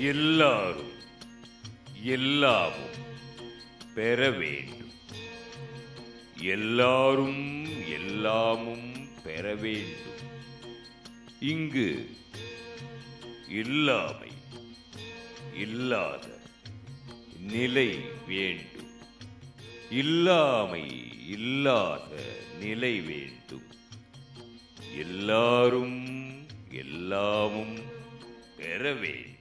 எல்லாரும் எல்லாமும் பெற வேண்டும். எல்லாரும் எல்லாமும் பெற வேண்டும். இங்கு இல்லாமை இல்லாத நிலை வேண்டும். இல்லாமை இல்லாத நிலை வேண்டும். எல்லாரும் எல்லாமும் பெற வேண்டும்.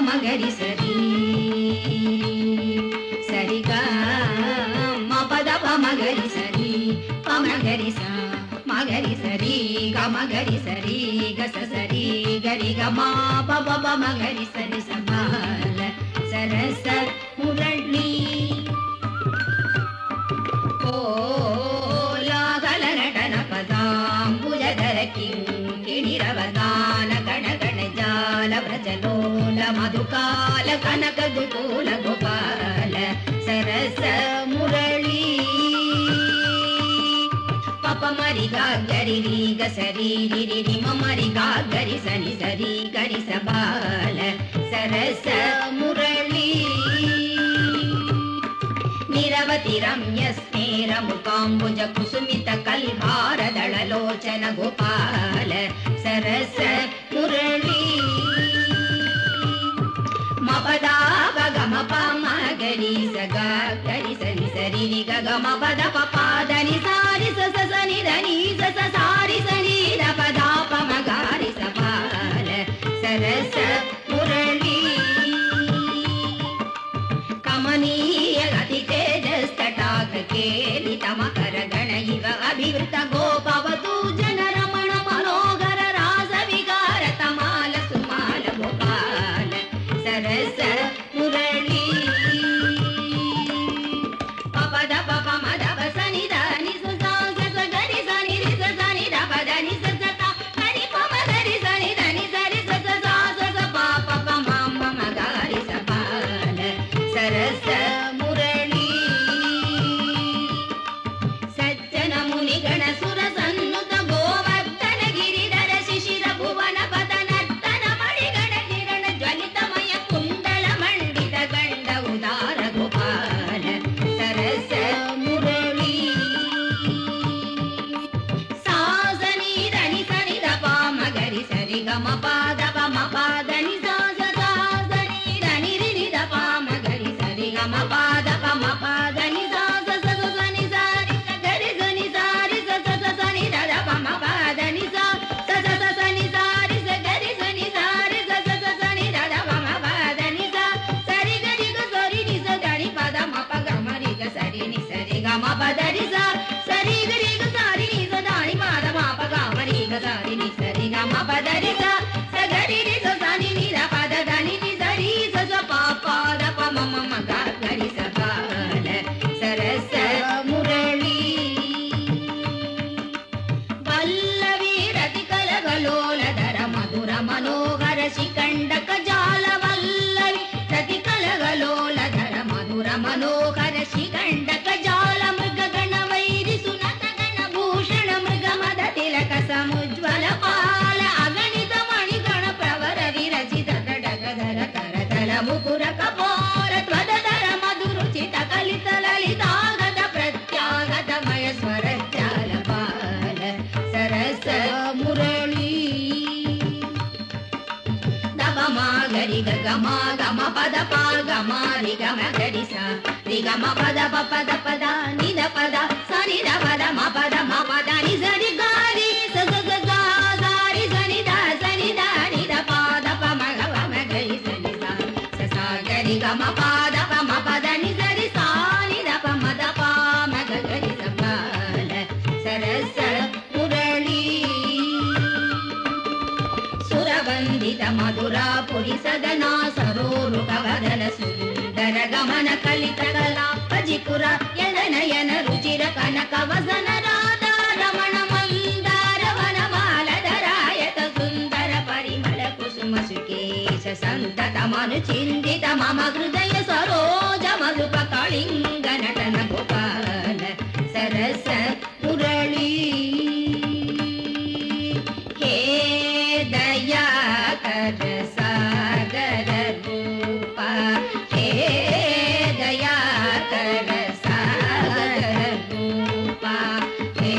மகரி சரி சரி க மபத மகரி சரி பமகரி சா மகரி சரி கமகரி சரி கச சரி கரி கமா பப மகரி சரி சபால சரச முரளி கோலாகல நடன பதாம்புஜதர கிங்கிணிரவதான கணகண ஜால பிரஜலோல மதுகால கனக துகூல கோபால சரச முரளி பமரி கரி ரி க சரி ரி ரி ரி மமரி கரி சனி சரி கரி சபால சரச முரளி நிரவதி ரம்ய ஸ்நேர முகாம்புஜ குசுமித கல்ஹார தளலோச்சன கோபால சரச முரளி மபதாப கம பமகரி சக கரி சரி சரி ரி க கம பத பபாதனி சாரி ச ச சனி தனி ச ச சாரி சனி த பதா பமகாரி சபால சரச முரளி கமனீய கதி தேஜஸ்தடாக கேலித மகர கண இவ அபிவிருத்த கோபவது ஜன ரமண மனோகர ராச விகார தமால சுமால கோபால சரச முரளி பபத பப மதப சனி தனி ச ச கரி சனி ரி ச சனி த பத நி ச ச த கரி பம கரி சனி தனி சரி ச ச ச ச ப ப ப ம ம ம கரி சபால சரச முரளி சಜ್ಜನ ಮುನಿಗಣ ಸುರ ಸನ್ನುತ ಗೋವರ್ಧನ ಗಿರಿಧರ ಶಿಶಿರ ಭುವನ ಪದ ನರ್ತನ ಮಣಿಗಣ ಕಿರಣ ಜ್ವಲಿತಮಯ ಕುಂಡಲ ಮಂಡಿತ ಗಂಡ ಉದಾರ ಗೋಪಾಲ ಸರಸ ಮುರಳಿ ಸಾಸನಿ ಧನಿ ಸನಿ ದ ಪಾಮ ಗರಿ ಸರಿ ಗಮ ಪಾದ ಪಮ ಪಾದ ನಿ ಸಾಸ ಸಾಸನಿ ಧನಿ ರಿ ನಿ ದ ಪಾಮ ಗರಿ ಸರಿ ಗಮ ಪಾದ ಪಮ ಪಾದ ನಿ ಸಾಸ ಸಸ ಸನಿ ಸಾರಿ ಗರಿ ಸನಿ ಸಾರಿ ಸಸ ಸನಿ ದ ಪಮ ಪಾದ ನಿ ಸಾ ಸಸ ಸನಿ ಸಾರಿ ಸ ಗರಿ ಸನಿ ಸಾರಿ ಸಸ ಸನಿ ದ ಪಮ ಪಾದ ನಿ ಸಾ ಸರಿ ಗರಿ ಗ ಸರಿ ನಿ ಸ ಧನಿ ಪದ ಮ ಪ ಗ ಮ ರಿ ಗ ಸರಿ ನಿ ಸರಿ ಗ ಮ ಪದ ರಿ ಸಾ ಸರಿ ಗರಿ ಗ ಸಾರಿ ನಿ ಸ ಧನಿ ಪದ ಮ ಪ ಗ ಮ ರಿ ಗ ಸಾರಿ ನಿ ಸರಿ ಗ ಮ ಪದ ರಿ ಸಾ ಸ ಗರಿ ರಿ ಸ ಸನಿ ನಿ ದ ಪದ ಧನಿ ನಿ ಸರಿ ಸ ಸ ಪ ಪ ದ ಪ ಮ ಮ ಮ ಗ ಗರಿ ಸ ಬಾಲ ಸರಸ ಮುರಳಿ ವಲ್ಲವಿ ರತಿ ಕಲಗಲೋಲಧರ ಮಧುರ ಮನೋಹರ ಶಿಖಂಡಕ ಜಾಲ ವಲ್ಲವಿ ರತಿ ಕಲಗಲೋಲಧರ ಮಧುರ ಮನೋಹರ ಶಿಖಂಡಕ ಜಾಲ ಮೃಗ ಗಣ ವೈರಿ ಸುನತ ಗಣ ಭೂಷಣ ಮೃಗ ಮದ ತಿಲಕ ಸಮುಜ್ವಲ ಪಾಲ ಅಗಣಿತ ಮಣಿಗಣ ಪ್ರವರ ವಿರಚಿತ ತಡಗಧರ ಕರತಲ ಮುಕುರ ಕಪೋರ ತ್ವದಧರ ಮಧುರುಚಿತ ಕಲಿತ ಲಲಿತಾಗತ ಪ್ರತ್ಯಾಗತ ಮಯ ಸ್ವರ ಜಾಲ ಬಾಲ ಸರಸ ಮುರಳಿ ದಪ ಮಾಗರಿ ಗಮ ಗಮ ಪದ ಪ ಗಮ ರಿ ಗಮ ಗರಿ ಸ ರಿ ಗಮ ಪದ ಪ ಪದ ಪದ ನಿ ದ ಪದ ಸನಿ ದ ಪದ ಮ ಪದ ನಿ ಸರಿ ಗಾರಿ ಸ ಸ ಸ ಗಾ ಸಾರಿ ಸನಿ ದ ನಿ ದ ಪದ ಪ ಮ ಗ ಮ ಗರಿ ಸನಿ ಸ ಸ ಸ ಗರಿ ಗಮ ಪದ ಪ ಮ ಪದ ನಿ ಸರಿ ಸಾ ನಿ ದ ಪ ಮ ದ ಪ ಮ ಗ ಗರಿ ಸ ಬಾಲ ಸರಸ ಮುರಳಿ ಸುರವಂದಿತ ಮಧುರ ಪುರಿ ಸದನ ಸರೋರು ಕವದಲ ಸುಂದರ ಗಮನ ಕಲಿತ ಕಲಾ ಪಜಿಪುರ ಯನಯನ ರುಚಿರ ಕನಕ ವಸನ ರಾಧಾ ರಮಣ ಮಂದಾರ ವನ ಮಾಲಧರಾಯತ ಸುಂದರ ಪರಿಮಳ ಕುಸುಮ ಸುಕೇಶ ಸಂತತ ಮನು ಚಿಂತಿತ ಮಮ ಹೃದಯ ಸರೋಜ ಮಧುಪ ಕಳಿಂಗ ನಟನ ಗೋಪಾಲ ಸರಸ ಮುರಳಿ ಹೇ ದಯಾಕರ ಸಾಗರ ರೂಪ ಹೇ ದಯಾಕರ ಸಾಗರ ರೂಪ ಹೇ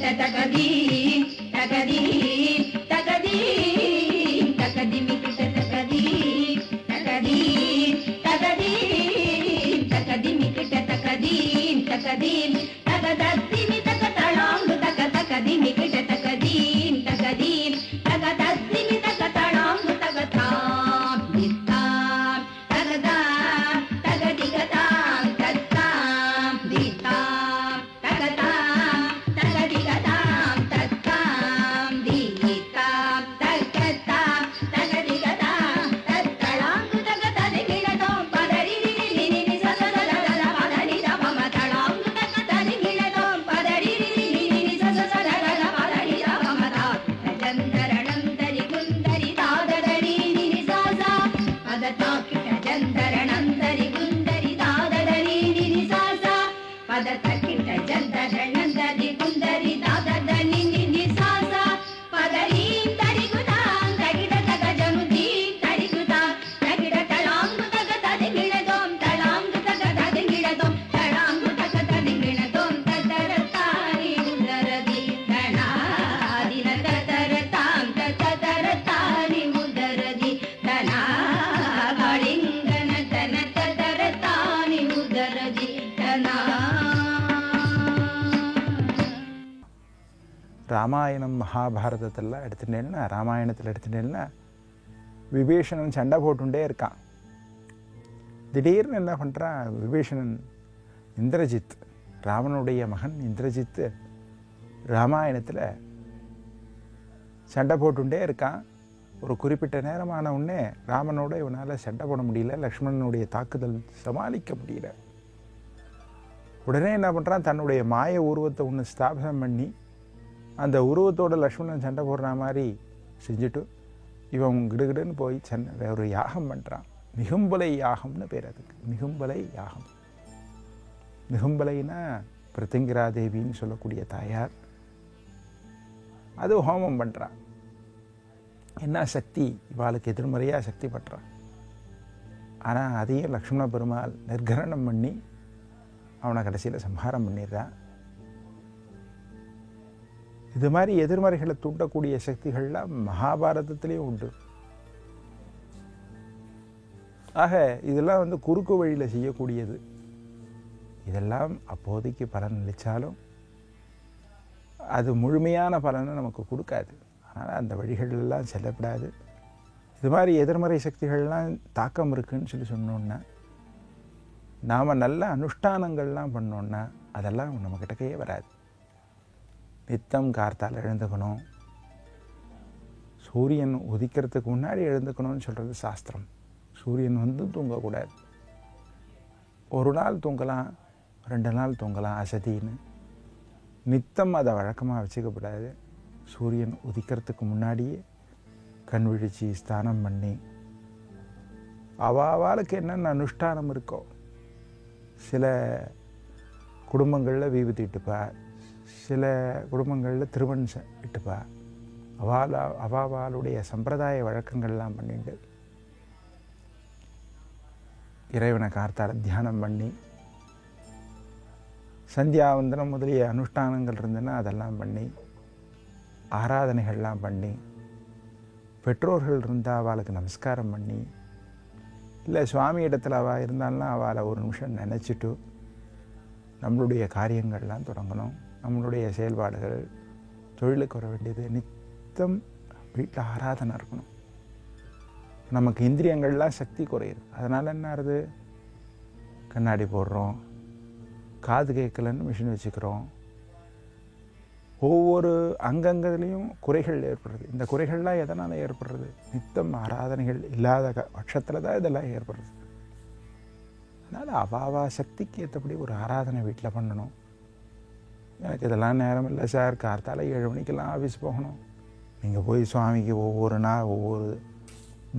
கிட்ட தகதீம் தகதீம் தகதீம் தகதிமி கிட்ட தகதீம் தகதீம் தகதீம் தகதிமி கிட்ட தகதீம் தகதீம் தகதத்திமி தகதளாங்கு தகதகதிமி கிட்ட தகதீம் தகதீம் தகதத்திமி தகதளாங்கு தகதாம் தித்தாம் தகதாம் தகதிகதாம் தத்தாம் தித்தாம் தகதாம் தகதிகதாம் தத்தாம் தித்தாம் தகதாம் தகதிகதாம் தத்தளாங்கு தகததிகிழதோம் பதரிரிரிரிரிரி சசதததத பதனித பமதளாங்கு தகததிகிழதோம் பதரிரிரிரிரிரி சசதததத பதனித பமதா ஜந்தரணந்தரி குந்தரி தாததரீரிரி சாசா பததாக்கிட ஜந்தரணந்தரி குந்தரி தாததரீரிரி சாசா பததக்கிட ஜந்தரணந்தரி குந்தரி தாததரீரிரி சாசா பதரீம் தரிகுதாம் தகிட தகஜனுதீம் தரிகுதாம் தகிட தளாங்கு தகததிகிழதோம் தளாங்கு தகததிகிழதோம் தளாங்கு தகததிகிழதோம் ததரத்தானி உதரதி தனாதின ததரத்தாம் ததரத்தானி உதரதி தனா கலிங்கன தன ததரத்தானி உதரதி தனா. ராமாயணம் மகாபாரதத்தெல்லாம் எடுத்துட்டேன்னா, ராமாயணத்தில் எடுத்துட்டேன்னா விபீஷணன் சண்டை போட்டுட்டே இருக்கான். திடீர்னு என்ன பண்ணுறான் விபீஷணன், இந்திரஜித், ராவனுடைய மகன் இந்திரஜித் ராமாயணத்தில் சண்டை போட்டுட்டே இருக்கான். ஒரு குறிப்பிட்ட நேரமான உடனே ராமனோட இவனால் சண்டை போட முடியல, லக்ஷ்மணனுடைய தாக்குதல் சமாளிக்க முடியல. உடனே என்ன பண்ணுறான், தன்னுடைய மாய உருவத்தை ஒன்று ஸ்தாபனம் பண்ணி அந்த உருவத்தோட லக்ஷ்மணன் சண்டை போடுற மாதிரி செஞ்சுட்டு இவன் கிடுகிடுன்னு போய் ஒரு யாகம் பண்ணுறான். மிகும்பலை யாகம்னு பேர் அதுக்கு. மிகும்பலை யாகம். மிகும்பலைனா பிரத்திங்கிரா தேவின்னு சொல்லக்கூடிய தாயார். அது ஹோமம் பண்ணுறான். என்ன சக்தி, இவாளுக்கு எதிர்மறையாக சக்தி பண்றான். ஆனால் அதையும் லக்ஷ்மண பெருமாள் நிர்கரணம் பண்ணி அவனை கடைசியில் சம்ஹாரம் பண்ணிடுறான். இது மாதிரி எதிர்மறைகளை தூண்டக்கூடிய சக்திகள்லாம் மகாபாரதத்திலேயும் உண்டு. ஆக இதெல்லாம் குறுக்கு வழியில் செய்யக்கூடியது. இதெல்லாம் அப்போதைக்கு பலன் அளித்தாலும் அது முழுமையான பலனை நமக்கு கொடுக்காது. அதனால் அந்த வழிகளெல்லாம் செல்லப்படாது. இது மாதிரி எதிர்மறை சக்திகள்லாம் தாக்கம் இருக்குன்னு சொன்னோன்னா, நாம் நல்ல அனுஷ்டானங்கள்லாம் பண்ணோன்னா அதெல்லாம் நம்மக்கிட்டக்கையே வராது. நித்தம் கார்த்தால் எழுந்துக்கணும். சூரியன் உதிக்கிறதுக்கு முன்னாடி எழுந்துக்கணும்னு சொல்கிறது சாஸ்திரம். சூரியன் தூங்கக்கூடாது. ஒரு நாள் தூங்கலாம், 2 நாள் தூங்கலாம் அசதின்னு. நித்தம் அதை வழக்கமாக வச்சுக்கப்படாது. சூரியன் உதிக்கிறதுக்கு முன்னாடியே கண் விழிச்சு ஸ்நானம் பண்ணி அவாளுக்கு என்னென்ன அனுஷ்டானம் இருக்கோ, சில குடும்பங்களில் விபூதி இட்டுப்பா, சில குடும்பங்களில் திருமணம் இட்டுப்பா. அவாளுடைய சம்பிரதாய வழக்கங்கள்லாம் பண்ணிட்டு இறைவனை கார்த்தால தியானம் பண்ணி சந்தியாவந்தனம் முதலிய அனுஷ்டானங்கள் இருந்ததுன்னா அதெல்லாம் பண்ணி, ஆராதனைகள்லாம் பண்ணி, பெற்றோர்கள் இருந்தால் அவளுக்கு நமஸ்காரம் பண்ணி, இல்லை சுவாமி இடத்துல அவள் இருந்தாலும் அவளை ஒரு நிமிஷம் நினச்சிட்டு நம்மளுடைய காரியங்கள்லாம் தொடங்கணும். நம்மளுடைய செயல்பாடுகள், தொழிலுக்கு வர வேண்டியது. நித்தம் வீட்டில் ஆராதனை இருக்கணும். நமக்கு இந்திரியங்கள்லாம் சக்தி குறையுது. அதனால் என்ன ஆகுது, கண்ணாடி போடுறோம், காது கேட்கலன்னு மிஷின் வச்சுக்கிறோம். ஒவ்வொரு அங்கங்களையும் குறைகள் ஏற்படுறது. இந்த குறைகள்லாம் எதனால் ஏற்படுறது, நித்தம் ஆராதனைகள் இல்லாத பட்சத்தில் தான் இதெல்லாம் ஏற்படுறது. அதனால் அவாவா சக்திக்கு ஏற்றபடி ஒரு ஆராதனை வீட்டில் பண்ணணும். எனக்கு இதெல்லாம் நேரம் இல்லை சார், கார்த்தால 7 மணிக்கெல்லாம் ஆஃபீஸ் போகணும். நீங்கள் போய் சுவாமிக்கு ஒவ்வொரு நாள் ஒவ்வொரு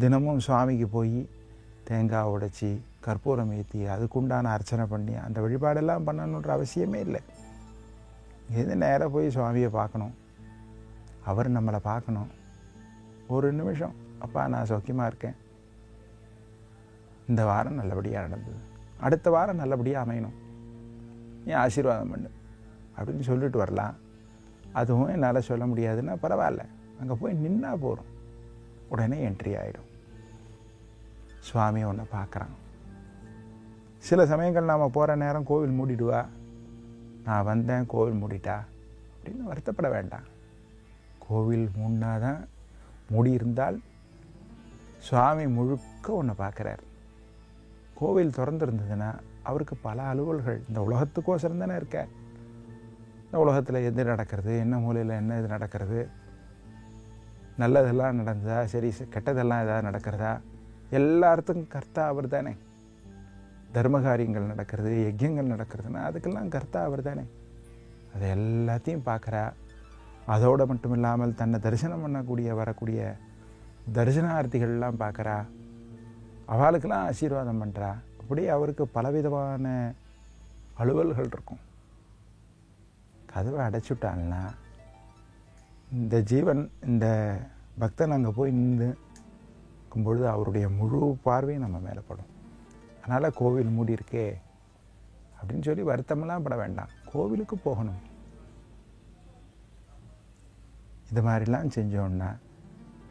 தினமும் சுவாமிக்கு போய் தேங்காய் உடைச்சி கற்பூரம் ஏற்றி அதுக்குண்டான அர்ச்சனை பண்ணி அந்த வழிபாடெல்லாம் பண்ணணுன்ற அவசியமே இல்லை. இது நேராக போய் சுவாமியை பார்க்கணும், அவர் நம்மளை பார்க்கணும். ஒரு நிமிஷம், அப்பா நான் சௌக்கியமாக இருக்கேன், இந்த வாரம் நல்லபடியாக நடந்தது, அடுத்த வாரம் நல்லபடியாக அமையணும், நீ ஆசீர்வாதம் பண்ணு அப்படின்னு சொல்லிட்டு வரலாம். அதுவும் என்னால் சொல்ல முடியாதுன்னா பரவாயில்ல, அங்கே போய் நின்னா போகிறோம், உடனே என்ட்ரி ஆகிடும். சுவாமி ஒன்று பார்க்குறான். சில சமயங்கள் நாம் போகிற நேரம் கோவில் மூடிடுவா, நான் வந்தேன் கோவில் மூடிட்டா அப்படின்னு வருத்தப்பட வேண்டாம். கோவில் மூடினாதான், மூடி இருந்தால் சுவாமி முழுக்க ஒன்று பார்க்குறார். கோவில் திறந்துருந்ததுன்னா அவருக்கு பல அலுவல்கள், இந்த உலகத்துக்கோசரம் தானே இருக்க. இந்த உலகத்தில் எது நடக்கிறது, என்ன மூலையில் என்ன இது நடக்கிறது, நல்லதெல்லாம் நடந்ததா, சரி கெட்டதெல்லாம் ஏதாவது நடக்கிறதா, எல்லாத்துக்கும் கர்த்தா அவர் தானே. தர்ம காரியங்கள் நடக்கிறது, யஜ்யங்கள் நடக்கிறதுனா அதுக்கெல்லாம் கர்த்தா அவர் தானே. அதை எல்லாத்தையும் பார்க்குறா. அதோடு மட்டும் இல்லாமல் தன்னை தரிசனம் பண்ணக்கூடிய வரக்கூடிய தரிசனார்த்திகள்லாம் பார்க்குறா, அவளுக்கெல்லாம் ஆசீர்வாதம் பண்ணுறா. அப்படி அவருக்கு பலவிதமான அலுவல்கள் இருக்கும். கதவை அடைச்சுட்டான்னா இந்த ஜீவன், இந்த பக்தன் அங்கே போய் நின்றுக்கும் பொழுது அவருடைய முழு பார்வையும் நம்ம மேலே படும். அதனால் கோவில் மூடி இருக்கே அப்படின்னு சொல்லி வருத்தமெல்லாம் பட வேண்டாம், கோவிலுக்கு போகணும். இது மாதிரிலாம் செஞ்சோன்னா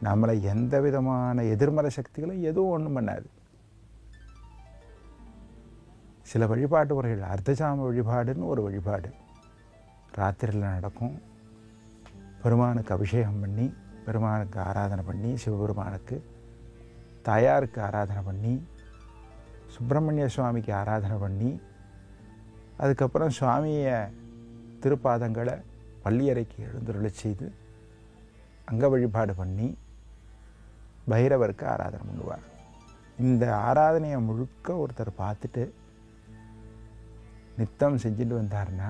நம்மளை எந்த விதமான எதிர்மறை சக்திகளும் எதுவும் ஒன்றும் பண்ணாது. சில வழிபாட்டு முறைகள், அர்த்தஜாம வழிபாடுன்னு ஒரு வழிபாடு ராத்திரியில் நடக்கும். பெருமானுக்கு அபிஷேகம் பண்ணி, பெருமானுக்கு ஆராதனை பண்ணி, சிவபெருமானுக்கு தாயாருக்கு ஆராதனை பண்ணி, சுப்பிரமணிய சுவாமிக்கு ஆராதனை பண்ணி, அதுக்கப்புறம் சுவாமியை திருப்பாதங்களை பள்ளியறைக்கு எழுந்துருளை செய்து அங்கே வழிபாடு பண்ணி பைரவருக்கு ஆராதனை பண்ணுவார். இந்த ஆராதனையை முழுக்க ஒருத்தர் பார்த்துட்டு நித்தம் செஞ்சுட்டு வந்தார்னா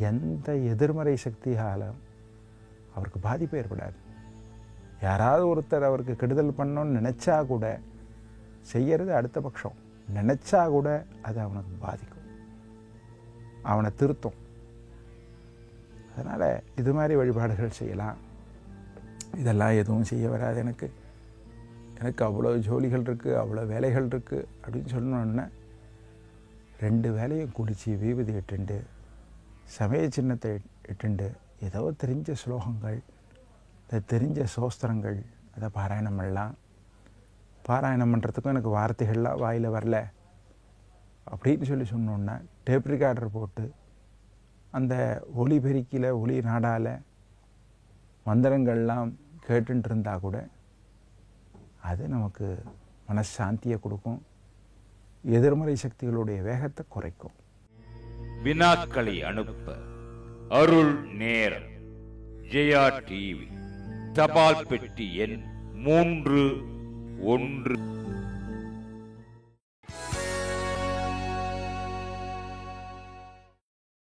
எந்த எதிர்மறை சக்தியாலும் அவருக்கு பாதிப்பு ஏற்படாது. யாராவது ஒருத்தர் அவருக்கு கெடுதல் பண்ணணும்னு நினச்சா கூட, செய்யறது அடுத்த பட்சம், நினச்சா கூட அது அவனுக்கு பாதிக்கும், அவனை திருத்தும். அதனால் இது மாதிரி வழிபாடுகள் செய்யலாம். இதெல்லாம் எதுவும் செய்ய வராது எனக்கு, எனக்கு அவ்வளோ ஜோலிகள் இருக்குது, அவ்வளோ வேலைகள் இருக்குது அப்படின்னு சொன்னோன்னே 2 வேலையும் குடித்து வீபதி இட்டுண்டு சமய சின்னத்தை இட்டுண்டு ஏதோ தெரிஞ்ச ஸ்லோகங்கள், இந்த தெரிஞ்ச சோஸ்திரங்கள் அதை பாராயணம் பண்ணலாம். பாராயணம் பண்ணுறதுக்கும் எனக்கு வார்த்தைகள்லாம் வாயில் வரல அப்படின்னு சொல்லி சொன்னோன்னா டேப் ரிகார்டர் போட்டு அந்த ஒலி பெருக்கியில் ஒலி நாடால் மந்திரங்கள்லாம் கேட்டுட்டு இருந்தால் கூட அது நமக்கு மனசாந்தியை கொடுக்கும், எதிர்மறை சக்திகளுடைய வேகத்தை குறைக்கும். வினாக்களை அனுப்ப அருள் நேரம், ஜெயா டிவி, தபால் பெட்டி எண் 313